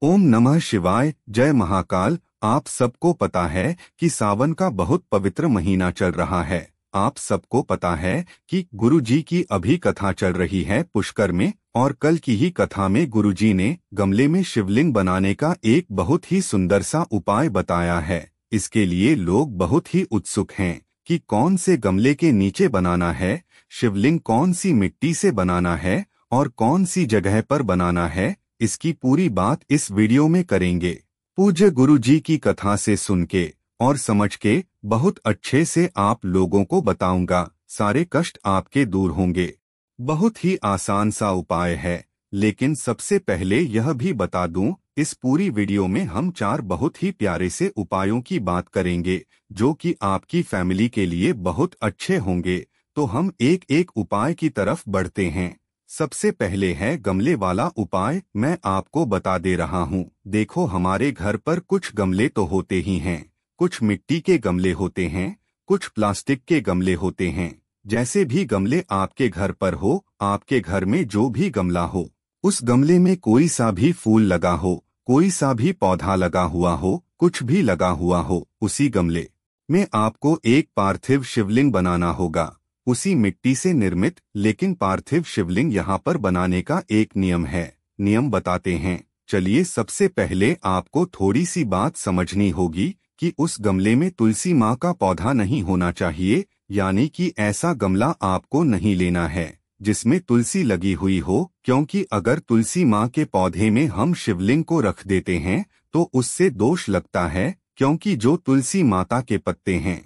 ओम नमः शिवाय। जय महाकाल। आप सबको पता है कि सावन का बहुत पवित्र महीना चल रहा है। आप सबको पता है कि गुरुजी की अभी कथा चल रही है पुष्कर में, और कल की ही कथा में गुरुजी ने गमले में शिवलिंग बनाने का एक बहुत ही सुंदर सा उपाय बताया है। इसके लिए लोग बहुत ही उत्सुक हैं कि कौन से गमले के नीचे बनाना है, शिवलिंग कौन सी मिट्टी से बनाना है और कौन सी जगह पर बनाना है। इसकी पूरी बात इस वीडियो में करेंगे। पूज्य गुरु जी की कथा से सुन के और समझ के बहुत अच्छे से आप लोगों को बताऊंगा। सारे कष्ट आपके दूर होंगे। बहुत ही आसान सा उपाय है, लेकिन सबसे पहले यह भी बता दूं, इस पूरी वीडियो में हम 4 बहुत ही प्यारे से उपायों की बात करेंगे जो कि आपकी फैमिली के लिए बहुत अच्छे होंगे। तो हम एक एक उपाय की तरफ बढ़ते हैं। सबसे पहले है गमले वाला उपाय। मैं आपको बता दे रहा हूँ। देखो, हमारे घर पर कुछ गमले तो होते ही हैं। कुछ मिट्टी के गमले होते हैं, कुछ प्लास्टिक के गमले होते हैं। जैसे भी गमले आपके घर पर हो, आपके घर में जो भी गमला हो, उस गमले में कोई सा भी फूल लगा हो, कोई सा भी पौधा लगा हुआ हो, कुछ भी लगा हुआ हो, उसी गमले में आपको एक पार्थिव शिवलिंग बनाना होगा। उसी मिट्टी से निर्मित, लेकिन पार्थिव शिवलिंग यहाँ पर बनाने का एक नियम है। नियम बताते हैं। चलिए, सबसे पहले आपको थोड़ी सी बात समझनी होगी कि उस गमले में तुलसी माँ का पौधा नहीं होना चाहिए। यानी कि ऐसा गमला आपको नहीं लेना है जिसमें तुलसी लगी हुई हो, क्योंकि अगर तुलसी माँ के पौधे में हम शिवलिंग को रख देते हैं तो उससे दोष लगता है, क्योंकि जो तुलसी माता के पत्ते हैं,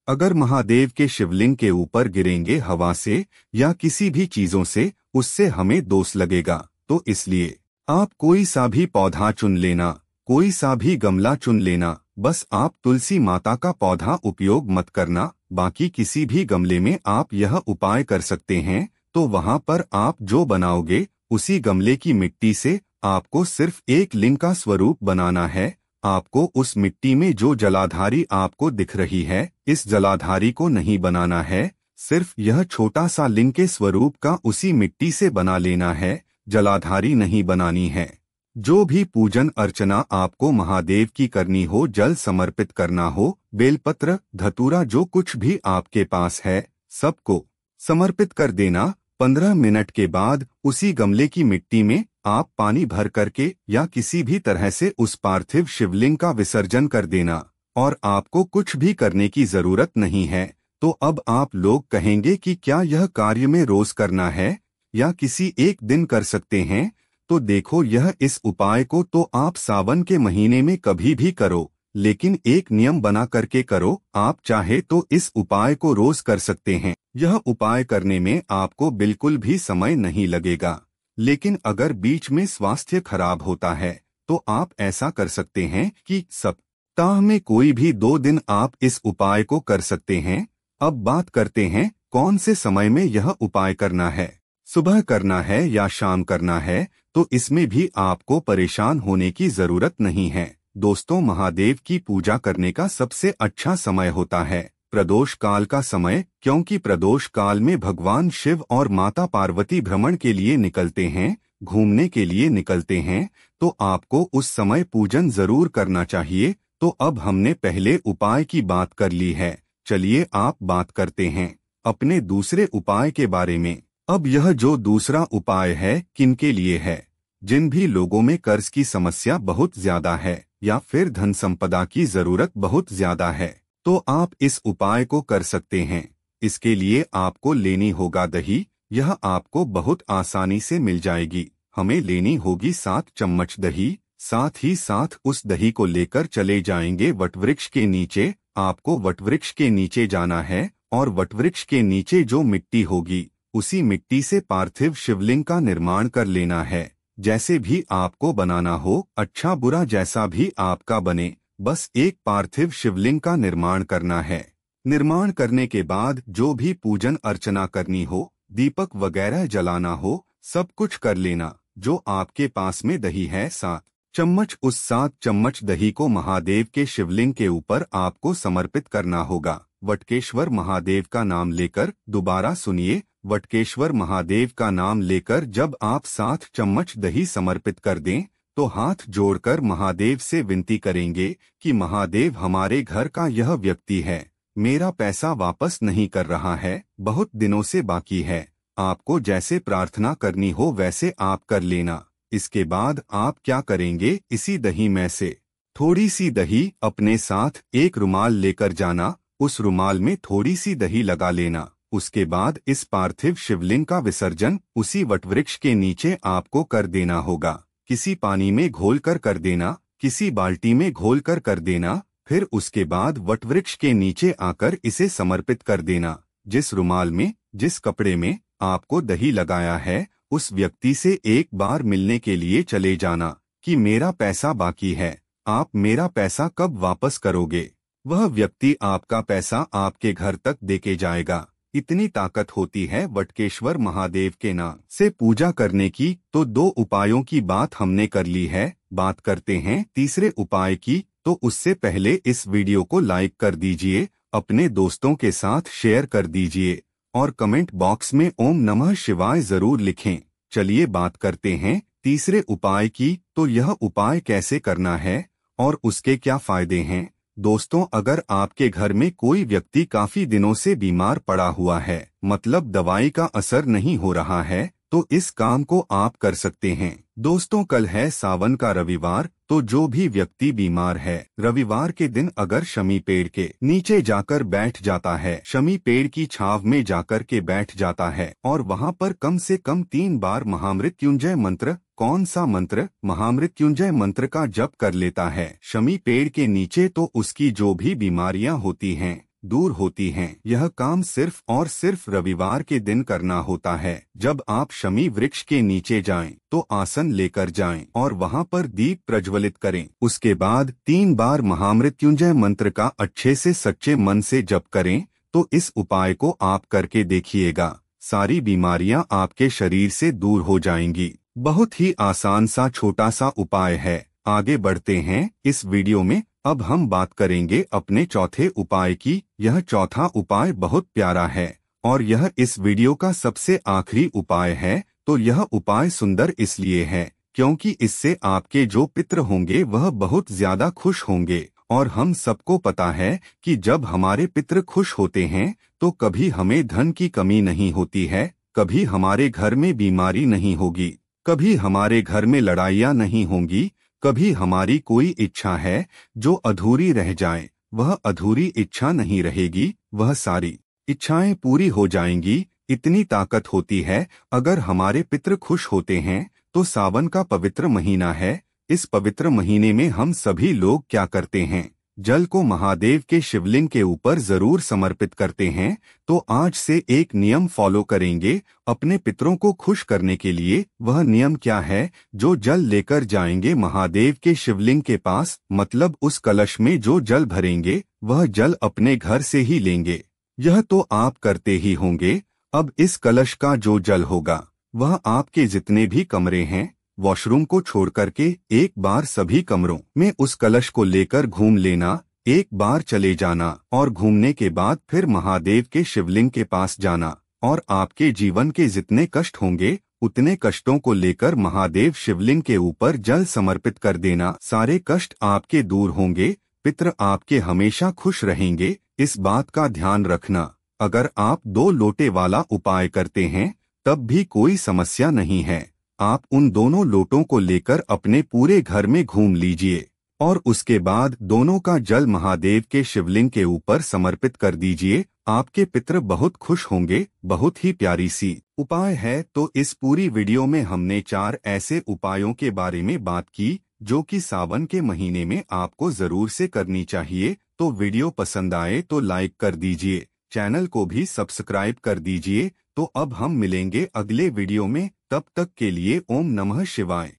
अगर महादेव के शिवलिंग के ऊपर गिरेंगे हवा से या किसी भी चीजों से, उससे हमें दोष लगेगा। तो इसलिए आप कोई सा भी पौधा चुन लेना, कोई सा भी गमला चुन लेना। बस आप तुलसी माता का पौधा उपयोग मत करना। बाकी किसी भी गमले में आप यह उपाय कर सकते हैं। तो वहां पर आप जो बनाओगे, उसी गमले की मिट्टी से आपको सिर्फ एक लिंग का स्वरूप बनाना है। आपको उस मिट्टी में जो जलाधारी आपको दिख रही है, इस जलाधारी को नहीं बनाना है। सिर्फ यह छोटा सा लिंग के स्वरूप का उसी मिट्टी से बना लेना है, जलाधारी नहीं बनानी है। जो भी पूजन अर्चना आपको महादेव की करनी हो, जल समर्पित करना हो, बेलपत्र धतूरा जो कुछ भी आपके पास है, सबको समर्पित कर देना। 15 मिनट के बाद उसी गमले की मिट्टी में आप पानी भर करके या किसी भी तरह से उस पार्थिव शिवलिंग का विसर्जन कर देना, और आपको कुछ भी करने की जरूरत नहीं है। तो अब आप लोग कहेंगे कि क्या यह कार्य में रोज करना है या किसी एक दिन कर सकते हैं? तो देखो, यह इस उपाय को तो आप सावन के महीने में कभी भी करो, लेकिन एक नियम बना करके करो। आप चाहे तो इस उपाय को रोज कर सकते हैं। यह उपाय करने में आपको बिल्कुल भी समय नहीं लगेगा। लेकिन अगर बीच में स्वास्थ्य खराब होता है तो आप ऐसा कर सकते हैं कि सप्ताह में कोई भी 2 दिन आप इस उपाय को कर सकते हैं। अब बात करते हैं कौन से समय में यह उपाय करना है। सुबह करना है या शाम करना है, तो इसमें भी आपको परेशान होने की जरूरत नहीं है। दोस्तों, महादेव की पूजा करने का सबसे अच्छा समय होता है प्रदोष काल का समय, क्योंकि प्रदोष काल में भगवान शिव और माता पार्वती भ्रमण के लिए निकलते हैं, घूमने के लिए निकलते हैं। तो आपको उस समय पूजन जरूर करना चाहिए। तो अब हमने पहले उपाय की बात कर ली है। चलिए आप बात करते हैं अपने दूसरे उपाय के बारे में। अब यह जो दूसरा उपाय है, किनके लिए है? जिन भी लोगों में कर्ज की समस्या बहुत ज्यादा है या फिर धन संपदा की जरूरत बहुत ज्यादा है, तो आप इस उपाय को कर सकते हैं। इसके लिए आपको लेनी होगा दही। यह आपको बहुत आसानी से मिल जाएगी। हमें लेनी होगी 7 चम्मच दही। साथ ही साथ उस दही को लेकर चले जाएंगे वटवृक्ष के नीचे। आपको वटवृक्ष के नीचे जाना है, और वटवृक्ष के नीचे जो मिट्टी होगी, उसी मिट्टी से पार्थिव शिवलिंग का निर्माण कर लेना है। जैसे भी आपको बनाना हो, अच्छा बुरा जैसा भी आपका बने, बस एक पार्थिव शिवलिंग का निर्माण करना है। निर्माण करने के बाद जो भी पूजन अर्चना करनी हो, दीपक वगैरह जलाना हो, सब कुछ कर लेना। जो आपके पास में दही है 7 चम्मच, उस 7 चम्मच दही को महादेव के शिवलिंग के ऊपर आपको समर्पित करना होगा। वटकेश्वर महादेव का नाम लेकर, दोबारा सुनिए, वटकेश्वर महादेव का नाम लेकर जब आप 7 चम्मच दही समर्पित कर दें, तो हाथ जोड़कर महादेव से विनती करेंगे कि महादेव, हमारे घर का यह व्यक्ति है, मेरा पैसा वापस नहीं कर रहा है, बहुत दिनों से बाकी है। आपको जैसे प्रार्थना करनी हो वैसे आप कर लेना। इसके बाद आप क्या करेंगे, इसी दही में से थोड़ी सी दही अपने साथ एक रुमाल लेकर जाना, उस रुमाल में थोड़ी सी दही लगा लेना। उसके बाद इस पार्थिव शिवलिंग का विसर्जन उसी वटवृक्ष के नीचे आपको कर देना होगा। किसी पानी में घोलकर कर देना, किसी बाल्टी में घोलकर कर देना। फिर उसके बाद वटवृक्ष के नीचे आकर इसे समर्पित कर देना। जिस रुमाल में, जिस कपड़े में आपको दही लगाया है, उस व्यक्ति से एक बार मिलने के लिए चले जाना कि मेरा पैसा बाकी है, आप मेरा पैसा कब वापस करोगे। वह व्यक्ति आपका पैसा आपके घर तक देके जाएगा। इतनी ताकत होती है वटकेश्वर महादेव के नाम से पूजा करने की। तो 2 उपायों की बात हमने कर ली है, बात करते हैं तीसरे उपाय की। तो उससे पहले इस वीडियो को लाइक कर दीजिए, अपने दोस्तों के साथ शेयर कर दीजिए और कमेंट बॉक्स में ओम नमः शिवाय जरूर लिखें। चलिए बात करते हैं तीसरे उपाय की। तो यह उपाय कैसे करना है और उसके क्या फायदे हैं। दोस्तों, अगर आपके घर में कोई व्यक्ति काफी दिनों से बीमार पड़ा हुआ है, मतलब दवाई का असर नहीं हो रहा है, तो इस काम को आप कर सकते हैं। दोस्तों, कल है सावन का रविवार, तो जो भी व्यक्ति बीमार है, रविवार के दिन अगर शमी पेड़ के नीचे जाकर बैठ जाता है, शमी पेड़ की छाव में जाकर के बैठ जाता है और वहां पर कम से कम 3 बार महामृत्युंजय मंत्र, कौन सा मंत्र, महामृत्युंजय मंत्र का जप कर लेता है शमी पेड़ के नीचे, तो उसकी जो भी बीमारियां होती हैं दूर होती हैं। यह काम सिर्फ और सिर्फ रविवार के दिन करना होता है। जब आप शमी वृक्ष के नीचे जाएं, तो आसन लेकर जाएं और वहां पर दीप प्रज्वलित करें। उसके बाद 3 बार महामृत्युंजय मंत्र का अच्छे से सच्चे मन से जप करें। तो इस उपाय को आप करके देखिएगा, सारी बीमारियां आपके शरीर से दूर हो जाएंगी। बहुत ही आसान सा छोटा सा उपाय है। आगे बढ़ते हैं इस वीडियो में। अब हम बात करेंगे अपने चौथे उपाय की। यह चौथा उपाय बहुत प्यारा है और यह इस वीडियो का सबसे आखिरी उपाय है। तो यह उपाय सुंदर इसलिए है क्योंकि इससे आपके जो पितृ होंगे वह बहुत ज्यादा खुश होंगे। और हम सबको पता है कि जब हमारे पितृ खुश होते हैं तो कभी हमें धन की कमी नहीं होती है, कभी हमारे घर में बीमारी नहीं होगी, कभी हमारे घर में लड़ाइयाँ नहीं होंगी, कभी हमारी कोई इच्छा है जो अधूरी रह जाए वह अधूरी इच्छा नहीं रहेगी, वह सारी इच्छाएं पूरी हो जाएंगी। इतनी ताकत होती है। अगर हमारे पितृ खुश होते हैं तो सावन का पवित्र महीना है। इस पवित्र महीने में हम सभी लोग क्या करते हैं, जल को महादेव के शिवलिंग के ऊपर जरूर समर्पित करते हैं। तो आज से एक नियम फॉलो करेंगे अपने पितरों को खुश करने के लिए। वह नियम क्या है, जो जल लेकर जाएंगे महादेव के शिवलिंग के पास, मतलब उस कलश में जो जल भरेंगे वह जल अपने घर से ही लेंगे। यह तो आप करते ही होंगे। अब इस कलश का जो जल होगा वह आपके जितने भी कमरे हैं, वॉशरूम को छोड़ करके एक बार सभी कमरों में उस कलश को लेकर घूम लेना। एक बार चले जाना और घूमने के बाद फिर महादेव के शिवलिंग के पास जाना और आपके जीवन के जितने कष्ट होंगे उतने कष्टों को लेकर महादेव शिवलिंग के ऊपर जल समर्पित कर देना। सारे कष्ट आपके दूर होंगे, पितृ आपके हमेशा खुश रहेंगे। इस बात का ध्यान रखना। अगर आप 2 लोटे वाला उपाय करते हैं तब भी कोई समस्या नहीं है। आप उन दोनों लोटों को लेकर अपने पूरे घर में घूम लीजिए और उसके बाद दोनों का जल महादेव के शिवलिंग के ऊपर समर्पित कर दीजिए। आपके पितृ बहुत खुश होंगे। बहुत ही प्यारी सी उपाय है। तो इस पूरी वीडियो में हमने 4 ऐसे उपायों के बारे में बात की जो कि सावन के महीने में आपको जरूर से करनी चाहिए। तो वीडियो पसंद आए तो लाइक कर दीजिए, चैनल को भी सब्सक्राइब कर दीजिए। तो अब हम मिलेंगे अगले वीडियो में, तब तक के लिए ओम नमः शिवाय।